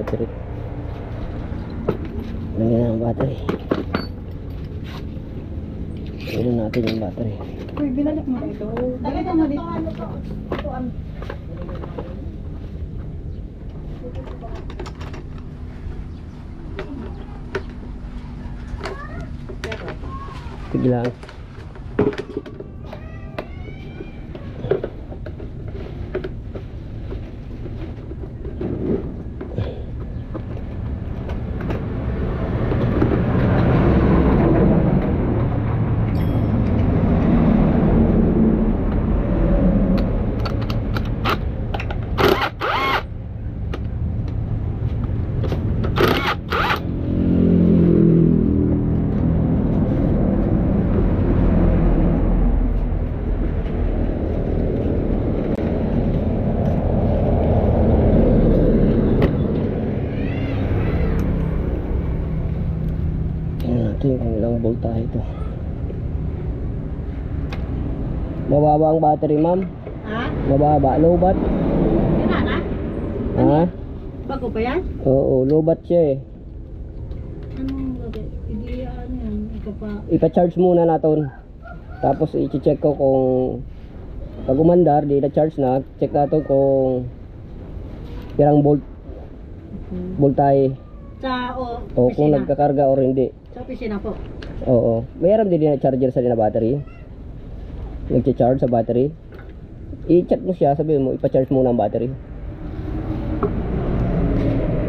battery. Lagyan na ang battery. Lagyan natin yung battery. Uy, binalik mo ito. Dali mo dito. Sige lang. Kung ilang voltahe ito. Mababa ang battery, ma'am? Ha? Mababa, low bat? Yan na? Ha? Bago pa yan? Oo, low bat siya eh. Anong gabi? Hindi ano yan. Ikaw pa. Ipa-charge muna natin. Tapos i-check ko kung pag umandar, di na-charge na. Check natin kung pirang voltahe. Sa O kung opisina. nagkakarga or hindi. Sa opisina po. Oo. Mayroon din na charger sa na battery. Nag-charge sa battery. I-chat mo siya, sabi mo, ipa-charge muna ang battery.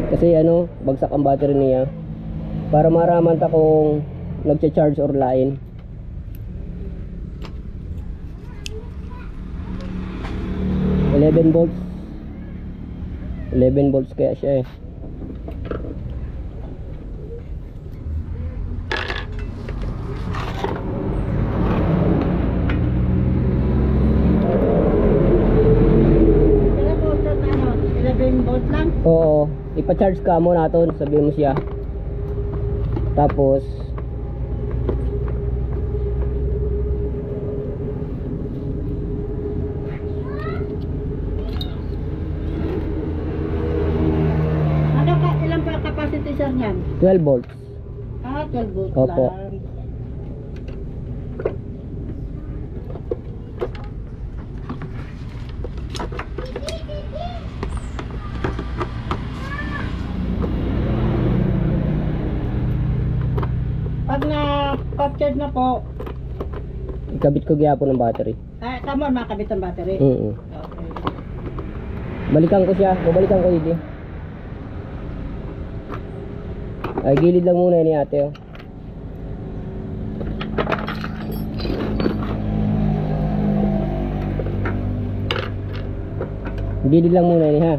Kasi ano, bagsak ang battery niya. Para maraman ta kung nag-charge or lain. $11 volts. 11 volts kaya siya eh. Kaya po sa ano, 11 volt lang. Oo, ipa-charge ka mo natin, sabi mo siya. Tapos Ano ka, ilang pa capacity siya niyan? 12 volts. 12 volt Opo. lang. Pag na-captured na po, Ikabit ko gyapon ng battery. tama makabit ang battery. Oo. Okay. Balikan ko siya, babalikan ko hindi. Ay, gilid lang muna ni ate oh. Gilid lang muna ni ha.